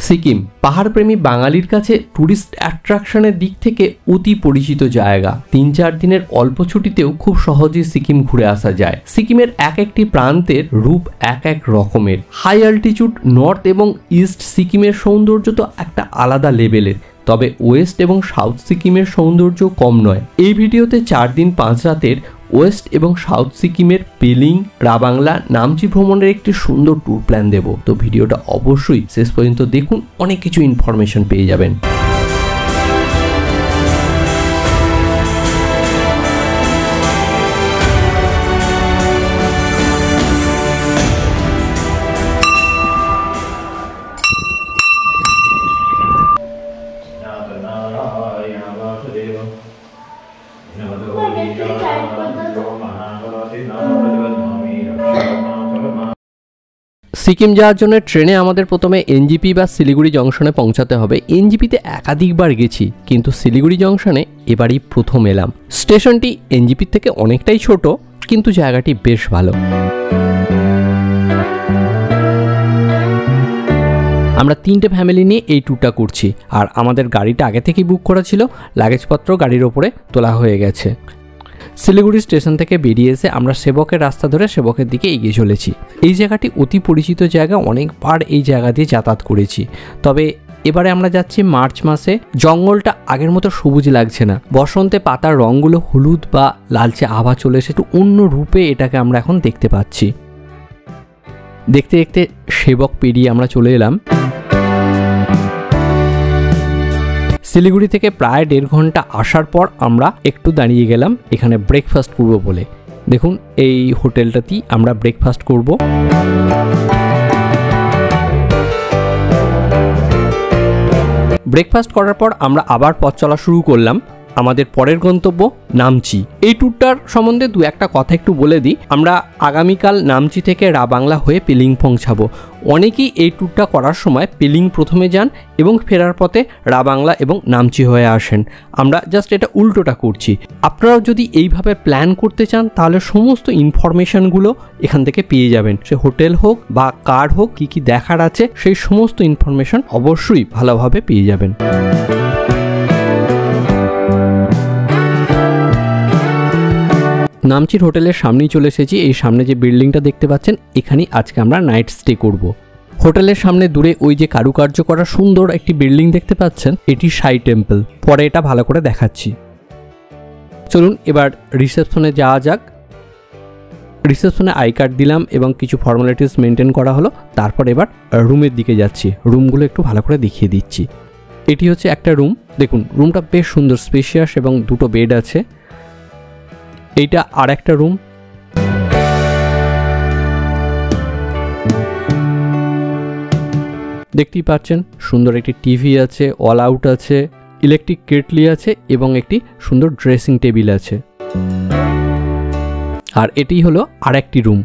সিকিম পাহাড়প্রেমী বাঙালির কাছে ট্যুরিস্ট অ্যাট্রাকশনের দিক থেকে অতি পরিচিত জায়গা। ৩-৪ দিনের অল্প ছুটিতেও খুব সহজেই সিকিম ঘুরে আসা যায়। সিকিমের এক একটি প্রান্তের রূপ এক এক রকমের। হাই অ্যালটিটিউড নর্থ এবং ইস্ট সিকিমের সৌন্দর্য তো একটা আলাদা লেভেলের, তবে ওয়েস্ট এবং সাউথ সিকিমের সৌন্দর্য কম নয়। এই ভিডিওতে 4 দিন 5 রাতের ওয়েস্ট এবং সাউথ সিকিমের পেলিং, রাবাংলা, নামচি ভ্রমণের একটি সুন্দর ট্যুর প্ল্যান দেব। তো ভিডিওটা অবশ্যই শেষ পর্যন্ত দেখুন, অনেক কিছু ইনফরমেশন পেয়ে যাবেন। সিকিম যাওয়ার জন্য ট্রেনে আমাদের প্রথমে এনজিপি বা শিলিগুড়ি জংশনে পৌঁছাতে হবে। এনজিপিতে একাধিকবার গেছি, কিন্তু শিলিগুড়ি জংশনে এবারই প্রথম এলাম। স্টেশনটি এনজিপির থেকে অনেকটাই ছোট, কিন্তু জায়গাটি বেশ ভালো। আমরা 3টে ফ্যামিলি নিয়ে এই ট্যুরটা করছি, আর আমাদের গাড়িটা আগে থেকেই বুক করা ছিল। লাগেজপত্র গাড়ির ওপরে তোলা হয়ে গেছে। শিলিগুড়ি স্টেশন থেকে বেরিয়ে এসে আমরা সেবকের রাস্তা ধরে সেবকের দিকে এগিয়ে চলেছি। এই জায়গাটি অতি পরিচিত জায়গা, অনেকবার এই জায়গা দিয়ে যাতায়াত করেছি। তবে এবারে আমরা যাচ্ছি মার্চ মাসে। জঙ্গলটা আগের মতো সবুজ লাগছে না, বসন্তে পাতার রঙগুলো হলুদ বা লালচে আভা চলে এসে একটু অন্য রূপে এটাকে আমরা এখন দেখতে পাচ্ছি। দেখতে দেখতে সেবক পেরিয়ে আমরা চলে এলাম। শিলিগুড়ি থেকে প্রায় 1.5 ঘন্টা আসার পর আমরা একটু দাঁড়িয়ে গেলাম এখানে ব্রেকফাস্ট করব বলে। দেখুন, এই হোটেলটাতেই আমরা ব্রেকফাস্ট করব। ব্রেকফাস্ট করার পর আমরা আবার পথ চলা শুরু করলাম আমাদের পরের গন্তব্য নামচি। এই ট্যুরটার সম্বন্ধে 2-1টা কথা একটু বলে দিই। আমরা আগামীকাল নামচি থেকে রাবাংলা হয়ে পেলিং পৌঁছাবো। অনেকেই এই ট্যুরটা করার সময় পেলিং প্রথমে যান এবং ফেরার পথে রাবাংলা এবং নামচি হয়ে আসেন। আমরা জাস্ট এটা উল্টোটা করছি। আপনারাও যদি এইভাবে প্ল্যান করতে চান তাহলে সমস্ত ইনফরমেশনগুলো এখান থেকে পেয়ে যাবেন। সে হোটেল হোক বা কার হোক, কী কী দেখার আছে সেই সমস্ত ইনফরমেশন অবশ্যই ভালোভাবে পেয়ে যাবেন। নামচির হোটেলের সামনেই চলে এসেছি। এই সামনে যে বিল্ডিংটা দেখতে পাচ্ছেন, এখানেই আজকে আমরা নাইট স্টে করব। হোটেলের সামনে দূরে ওই যে কারুকার্য করা সুন্দর একটি বিল্ডিং দেখতে পাচ্ছেন, এটি সাই টেম্পল। পরে এটা ভালো করে দেখাচ্ছি। চলুন এবার রিসেপশনে যাওয়া যাক। রিসেপশনে আই কার্ড দিলাম এবং কিছু ফর্মালিটিস মেনটেন করা হলো। তারপর এবার রুমের দিকে যাচ্ছি। রুমগুলো একটু ভালো করে দেখিয়ে দিচ্ছি। এটি হচ্ছে একটা রুম। দেখুন, রুমটা বেশ সুন্দর, স্পেশিয়াস এবং 2টো বেড আছে। এইটা আর একটা রুম। দেখতেই পাচ্ছেন সুন্দর একটি টিভি আছে, অল আউট আছে, ইলেকট্রিক কেটলি আছে এবং একটি সুন্দর ড্রেসিং টেবিল আছে। আর এটি হলো আর একটি রুম।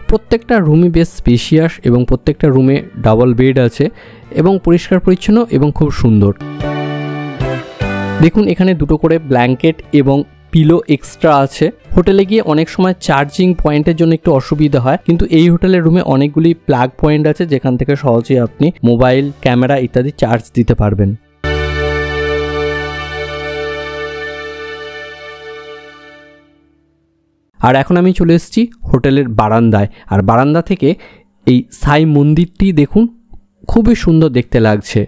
প্রত্যেকটা রুমই বেশ স্পেশিয়াস এবং প্রত্যেকটা রুমে ডাবল বেড আছে এবং পরিষ্কার পরিচ্ছন্ন এবং খুব সুন্দর। দেখুন, এখানে 2টো করে ব্ল্যাঙ্কেট এবং পিলো এক্সট্রা আছে। হোটেলে গিয়ে অনেক সময় চার্জিং পয়েন্টের জন্য একটু অসুবিধা হয়, কিন্তু এই হোটেলের রুমে অনেকগুলি প্লাগ পয়েন্ট আছে যেখান থেকে সহজেই আপনি মোবাইল, ক্যামেরা ইত্যাদি চার্জ দিতে পারবেন। আর এখন আমি চলে এসেছি হোটেলের বারান্দায়। আর বারান্দা থেকে এই সাই মন্দিরটি দেখুন, খুবই সুন্দর দেখতে লাগছে।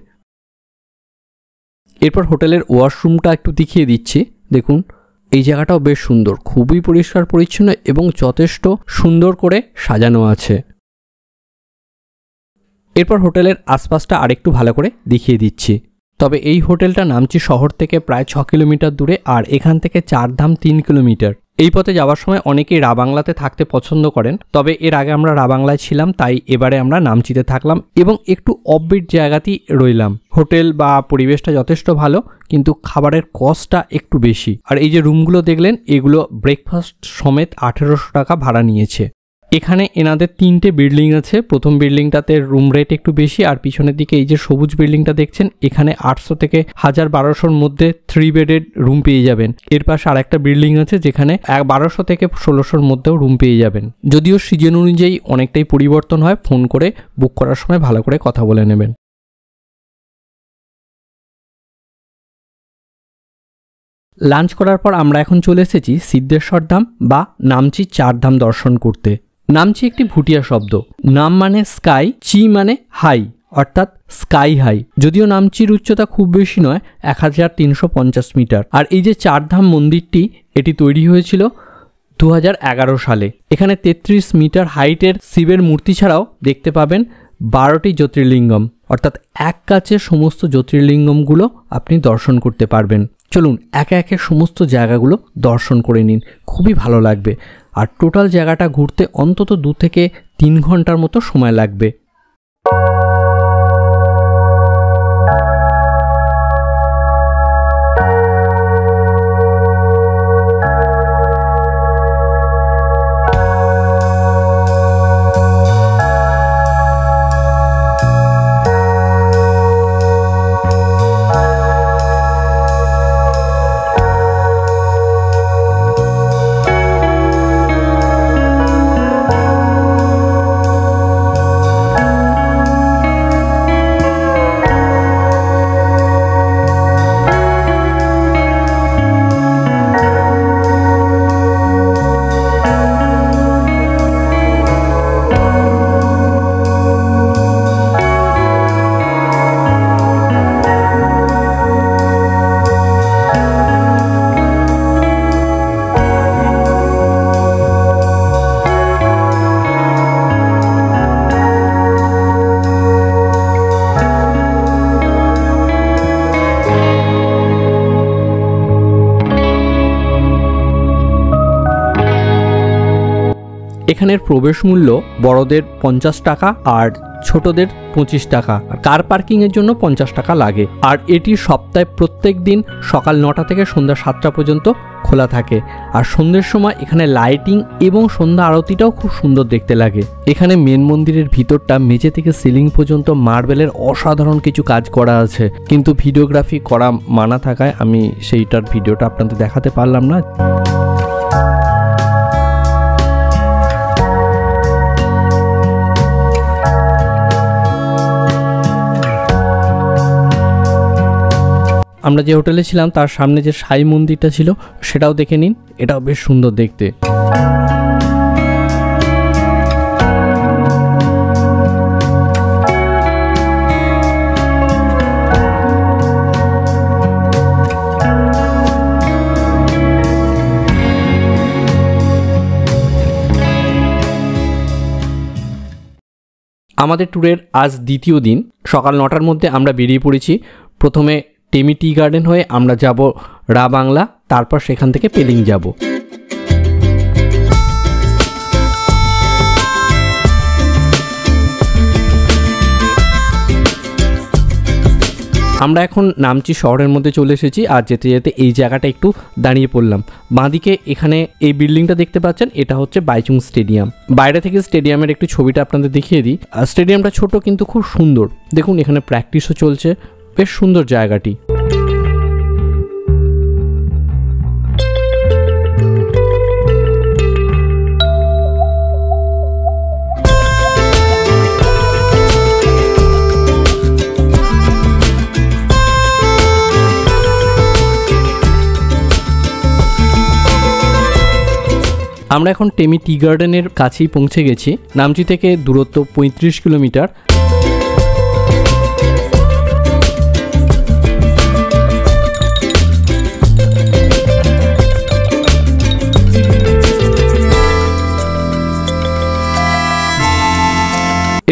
এরপর হোটেলের ওয়াশরুমটা একটু দেখিয়ে দিচ্ছি। দেখুন, এই জায়গাটাও বেশ সুন্দর, খুবই পরিষ্কার পরিচ্ছন্ন এবং যথেষ্ট সুন্দর করে সাজানো আছে। এরপর হোটেলের আশপাশটা আরেকটু ভালো করে দেখিয়ে দিচ্ছি। তবে এই হোটেলটা নামচি শহর থেকে প্রায় 6 কিলোমিটার দূরে, আর এখান থেকে 4 ধাম 3 কিলোমিটার। এই পথে যাওয়ার সময় অনেকেই রাবাংলাতে থাকতে পছন্দ করেন, তবে এর আগে আমরা রাবাংলায় ছিলাম, তাই এবারে আমরা নামচিতে থাকলাম এবং একটু অফবিট জায়গাতেই রইলাম। হোটেল বা পরিবেশটা যথেষ্ট ভালো, কিন্তু খাবারের কস্টটা একটু বেশি। আর এই যে রুমগুলো দেখলেন, এগুলো ব্রেকফাস্ট সমেত 1800 টাকা ভাড়া নিয়েছে। এখানে এনাদের 3টে বিল্ডিং আছে। প্রথম বিল্ডিংটাতে রুম রেট একটু বেশি, আর পিছনের দিকে এই যে সবুজ বিল্ডিংটা দেখছেন, এখানে 800 থেকে 1000-1200-র মধ্যে 3 বেডেড রুম পেয়ে যাবেন। এর পাশে আরেকটা বিল্ডিং আছে যেখানে 1200 থেকে 1600-র মধ্যেও রুম পেয়ে যাবেন। যদিও সিজন অনুযায়ী অনেকটাই পরিবর্তন হয়, ফোন করে বুক করার সময় ভালো করে কথা বলে নেবেন। লাঞ্চ করার পর আমরা এখন চলে এসেছি সিদ্ধেশ্বর ধাম বা নামচি চারধাম দর্শন করতে। নামচি একটি ভুটিয়া শব্দ। নাম মানে স্কাই, চি মানে হাই, অর্থাৎ স্কাই হাই। যদিও নামচির উচ্চতা খুব বেশি নয়, 1350 মিটার। আর এই যে চারধাম মন্দিরটি, এটি তৈরি হয়েছিল 2011 সালে। এখানে 33 মিটার হাইটের শিবের মূর্তি ছাড়াও দেখতে পাবেন 12টি জ্যোতির্লিঙ্গম, অর্থাৎ এক কাছে সমস্ত জ্যোতির্লিঙ্গমগুলো আপনি দর্শন করতে পারবেন। চলুন একে একে সমস্ত জায়গাগুলো দর্শন করে নিন, খুবই ভালো লাগবে। আর টোটাল জায়গাটা ঘুরতে অন্তত 2 থেকে 3 ঘন্টার মতো সময় লাগবে। এখানের প্রবেশ মূল্য বড়দের 50 টাকা আর ছোটদের 25 টাকা। কার পার্কিং এর জন্য 50 টাকা লাগে। আর এটি সপ্তাহে প্রত্যেক দিন সকাল 9টা থেকে সন্ধ্যা 7টা পর্যন্ত খোলা থাকে। আর সন্ধ্যের সময় এখানে লাইটিং এবং সন্ধ্যা আরতিটাও খুব সুন্দর দেখতে লাগে। এখানে মেন মন্দিরের ভিতরটা মেঝে থেকে সিলিং পর্যন্ত মার্বেলের অসাধারণ কিছু কাজ করা আছে, কিন্তু ভিডিওগ্রাফি করা মানা থাকায় আমি সেইটার ভিডিওটা আপনাদের দেখাতে পারলাম না। আমরা যে হোটেলে ছিলাম তার সামনে যে সাই মন্দিরটা ছিল সেটাও দেখে নিন, এটাও বেশ সুন্দর দেখতে। আমাদের ট্যুরের আজ দ্বিতীয় দিন। সকাল 9টার মধ্যে আমরা বেরিয়ে পড়েছি। প্রথমে টেমি টি গার্ডেন হয়ে আমরা যাব রা বাংলা, তারপর সেখান থেকে পেলিং যাব। আমরা এখন নামচি শহরের মধ্যে চলে এসেছি। আর যেতে যেতে এই জায়গাটা একটু দাঁড়িয়ে পড়লাম। বাঁদিকে এখানে এই বিল্ডিংটা দেখতে পাচ্ছেন, এটা হচ্ছে বাইচুং স্টেডিয়াম। বাইরে থেকে স্টেডিয়ামের একটু ছবিটা আপনাদের দেখিয়ে দিই। স্টেডিয়ামটা ছোট কিন্তু খুব সুন্দর। দেখুন এখানে প্র্যাকটিসও চলছে, বেশ সুন্দর জায়গাটি। আমরা এখন টেমি টি গার্ডেনের কাছেই পৌঁছে গেছি। নামচি থেকে দূরত্ব 35 কিলোমিটার।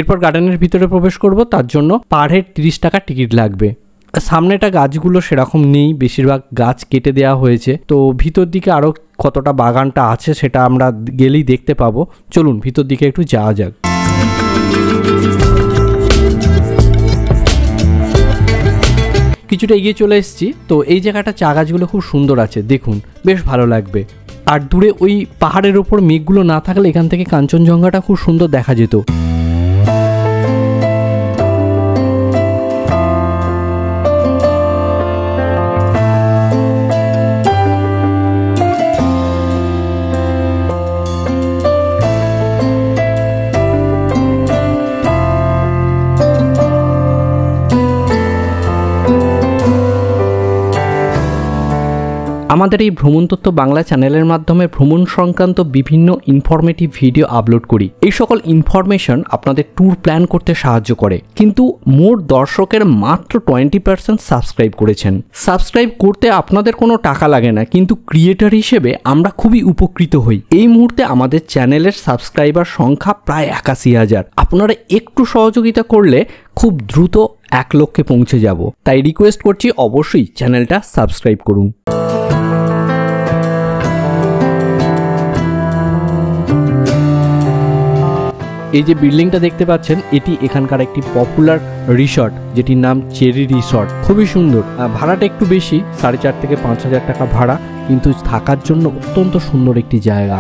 এরপর গার্ডেনের ভিতরে প্রবেশ করব, তার জন্য পার হেড 30 টাকা টিকিট লাগবে। সামনেটা গাছগুলো সেরকম নেই, বেশিরভাগ গাছ কেটে দেওয়া হয়েছে। তো ভিতর দিকে আরও কতটা বাগানটা আছে সেটা আমরা গেলেই দেখতে পাবো। চলুন ভিতর দিকে একটু যাওয়া যাক। কিছুটা এগিয়ে চলে এসেছি। তো এই জায়গাটা চা গাছগুলো খুব সুন্দর আছে, দেখুন বেশ ভালো লাগবে। আর দূরে ওই পাহাড়ের ওপর মেঘগুলো না থাকলে এখান থেকে কাঞ্চনজঙ্ঘাটা খুব সুন্দর দেখা যেত। আমাদের এই ভ্রমণ তত্ত্ব বাংলা চ্যানেলের মাধ্যমে ভ্রমণ সংক্রান্ত বিভিন্ন ইনফরমেটিভ ভিডিও আপলোড করি। এই সকল ইনফরমেশন আপনাদের ট্যুর প্ল্যান করতে সাহায্য করে। কিন্তু মোট দর্শকের মাত্র 20% সাবস্ক্রাইব করেছেন। সাবস্ক্রাইব করতে আপনাদের কোনো টাকা লাগে না, কিন্তু ক্রিয়েটর হিসেবে আমরা খুবই উপকৃত হই। এই মুহূর্তে আমাদের চ্যানেলের সাবস্ক্রাইবার সংখ্যা প্রায় 81,000। আপনারা একটু সহযোগিতা করলে খুব দ্রুত 1 লক্ষে পৌঁছে যাব। তাই রিকোয়েস্ট করছি অবশ্যই চ্যানেলটা সাবস্ক্রাইব করুন। এই যে বিল্ডিংটা দেখতে পাচ্ছেন, এটি এখানকার একটি পপুলার রিসর্ট, যেটির নাম চেরি রিসর্ট। খুবই সুন্দর। ভাড়াটা একটু বেশি, 4,500 থেকে 5,000 টাকা ভাড়া, কিন্তু থাকার জন্য অত্যন্ত সুন্দর একটি জায়গা।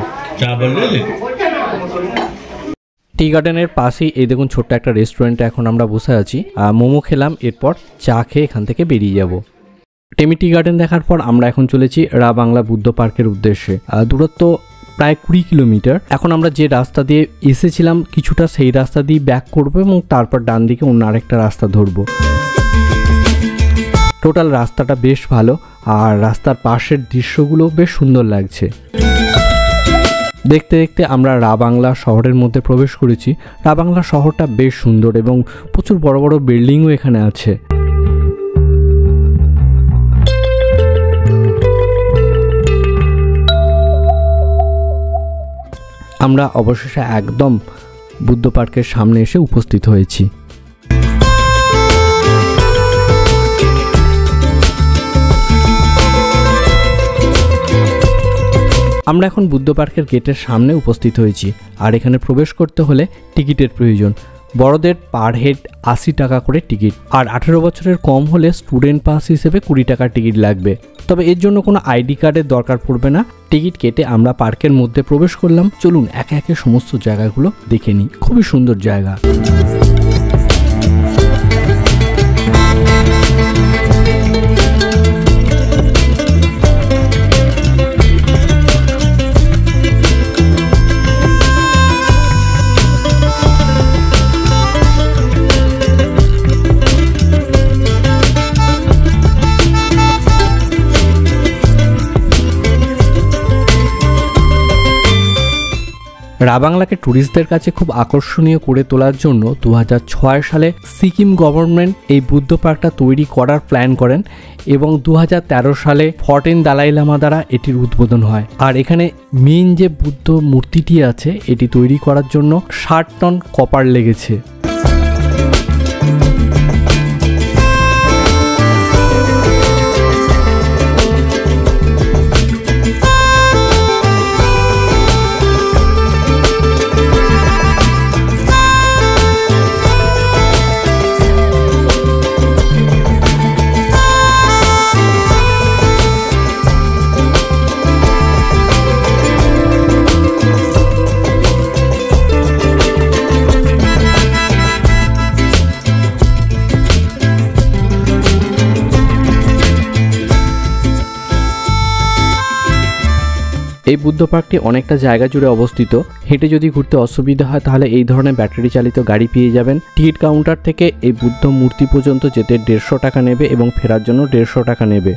টি গার্ডেনের পাশেই এই দেখুন ছোট্ট একটা রেস্টুরেন্টে এখন আমরা বসে আছি। মোমো খেলাম, এরপর চা খেয়ে এখান থেকে বেরিয়ে যাব। টেমি টি গার্ডেন দেখার পর আমরা এখন চলেছি রা বাংলা বুদ্ধ পার্কের উদ্দেশ্যে। দূরত্ব প্রায় 20 কিলোমিটার। এখন আমরা যে রাস্তা দিয়ে এসেছিলাম কিছুটা সেই রাস্তা দিয়ে ব্যাক করবো এবং তারপর ডান দিকে অন্য আরেকটা রাস্তা ধরবো। টোটাল রাস্তাটা বেশ ভালো, আর রাস্তার পাশের দৃশ্যগুলো বেশ সুন্দর লাগছে। দেখতে দেখতে আমরা রা বাংলা শহরের মধ্যে প্রবেশ করেছি। রা বাংলা শহরটা বেশ সুন্দর এবং প্রচুর বড় বড় বিল্ডিংও এখানে আছে। আমরা অবশেষে একদম বুদ্ধ পার্কের সামনে এসে উপস্থিত হয়েছি। আমরা এখন বুদ্ধ পার্কের গেটের সামনে উপস্থিত হয়েছি, আর এখানে প্রবেশ করতে হলে টিকিটের প্রয়োজন। বড়দের পার হেড 80 টাকা করে টিকিট, আর 18 বছরের কম হলে স্টুডেন্ট পাস হিসেবে 20 টাকার টিকিট লাগবে। তবে এর জন্য কোনো আইডি কার্ডের দরকার পড়বে না। টিকিট কেটে আমরা পার্কের মধ্যে প্রবেশ করলাম। চলুন একে একে সমস্ত জায়গাগুলো দেখে নিই। খুবই সুন্দর জায়গা। রা বাংলাকে ট্যুরিস্টদের কাছে খুব আকর্ষণীয় করে তোলার জন্য 2006 সালে সিকিম গভর্নমেন্ট এই বুদ্ধ পার্কটা তৈরি করার প্ল্যান করেন এবং 2013 সালে 14 দালাই লামা দ্বারা এটির উদ্বোধন হয়। আর এখানে মেইন যে বুদ্ধ মূর্তিটি আছে, এটি তৈরি করার জন্য 60 টন কপার লেগেছে। এই বুদ্ধ পার্কটি অনেকটা জায়গা জুড়ে অবস্থিত। হেঁটে যদি ঘুরতে অসুবিধা হয় তাহলে এই ধরনের ব্যাটারি চালিত গাড়ি পেয়ে যাবেন। টিকিট কাউন্টার থেকে এই বুদ্ধ মূর্তি পর্যন্ত যেতে 150 টাকা নেবে এবং ফেরার জন্য 150 টাকা নেবে।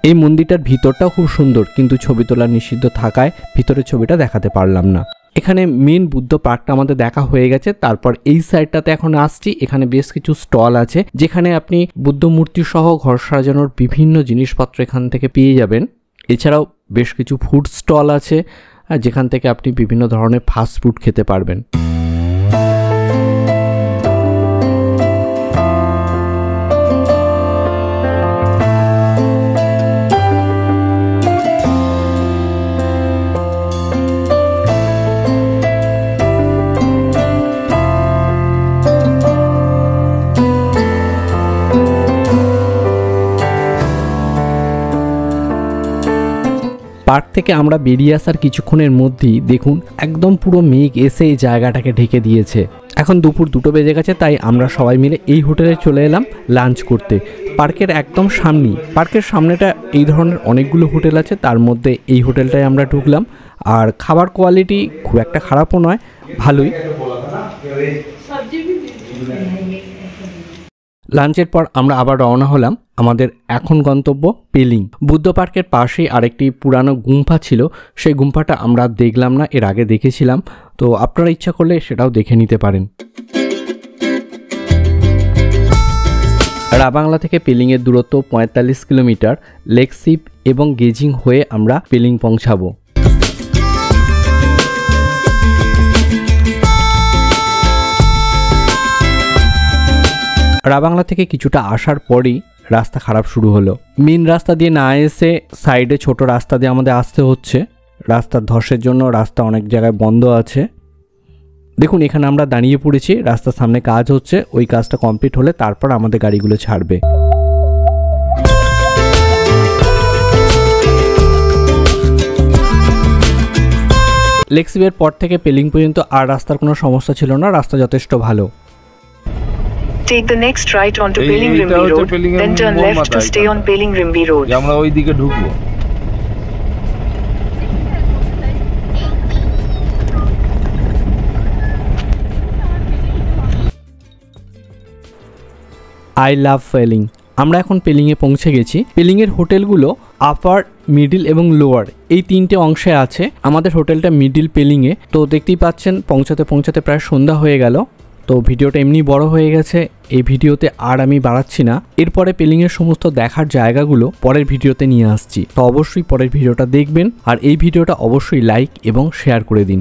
এই মন্দিরটার ভিতরটাও খুব সুন্দর, কিন্তু ছবি তোলা নিষিদ্ধ থাকায় ভিতরের ছবিটা দেখাতে পারলাম না। এখানে মেন বুদ্ধ পার্কটা আমাদের দেখা হয়ে গেছে। তারপর এই সাইডটাতে এখন আসছি। এখানে বেশ কিছু স্টল আছে, যেখানে আপনি বুদ্ধ মূর্তি সহ ঘর সাজানোর বিভিন্ন জিনিসপত্র এখান থেকে পেয়ে যাবেন। এছাড়াও বেশ কিছু ফুড স্টল আছে, যেখান থেকে আপনি বিভিন্ন ধরনের ফাস্ট ফুড খেতে পারবেন। পার্ক থেকে আমরা বেরিয়ে আসার কিছুক্ষণের মধ্যেই দেখুন একদম পুরো মেঘ এসে এই জায়গাটাকে ঢেকে দিয়েছে। এখন দুপুর 2টো বেজে গেছে, তাই আমরা সবাই মিলে এই হোটেলে চলে এলাম লাঞ্চ করতে। পার্কের একদম সামনেই, পার্কের সামনেটা এই ধরনের অনেকগুলো হোটেল আছে, তার মধ্যে এই হোটেলটায় আমরা ঢুকলাম। আর খাবার কোয়ালিটি খুব একটা খারাপও নয়, ভালোই। লাঞ্চের পর আমরা আবার রওনা হলাম আমাদের এখন গন্তব্য পেলিং। বুদ্ধ পার্কের পাশেই আরেকটি পুরানো গুম্ফা ছিল, সেই গুম্ফাটা আমরা দেখলাম না, এর আগে দেখেছিলাম, তো আপনারা ইচ্ছা করলে সেটাও দেখে নিতে পারেন। রাবাংলা থেকে পেলিংয়ের দূরত্ব 45 কিলোমিটার। লেকশিপ এবং গেজিং হয়ে আমরা পেলিং পৌঁছাবো। রাবাংলা থেকে কিছুটা আসার পরই রাস্তা খারাপ শুরু হলো। মেন রাস্তা দিয়ে না এসে সাইডে ছোট রাস্তা দিয়ে আমাদের আসতে হচ্ছে। রাস্তার ধসের জন্য রাস্তা অনেক জায়গায় বন্ধ আছে। দেখুন এখানে আমরা দাঁড়িয়ে পড়েছি, রাস্তার সামনে কাজ হচ্ছে, ওই কাজটা কমপ্লিট হলে তারপর আমাদের গাড়িগুলো ছাড়বে। লেকশিপের পর থেকে পেলিং পর্যন্ত আর রাস্তার কোনো সমস্যা ছিল না, রাস্তা যথেষ্ট ভালো। Take the next right onto Peling Rimby Road, then turn left to stay on Peling Rimby Road. আমরা ওই দিকে ঢুকবো। I love Pelling. আমরা এখন পেলিংয়ে পৌঁছে গেছি। পেলিংয়ের হোটেলগুলো আপার, মিডিল এবং লোয়ার এই তিনটে অংশে আছে। আমাদের হোটেলটা মিডিল পেলিংয়ে, তো দেখতেই পাচ্ছেন পৌঁছাতে পৌঁছাতে প্রায় সন্ধ্যা হয়ে গেল। তো ভিডিওটা এমনি বড় হয়ে গেছে, এই ভিডিওতে আর আমি বাড়াচ্ছি না। এরপরে পেলিংয়ের সমস্ত দেখার জায়গাগুলো পরের ভিডিওতে নিয়ে আসছি, তো অবশ্যই পরের ভিডিওটা দেখবেন আর এই ভিডিওটা অবশ্যই লাইক এবং শেয়ার করে দিন।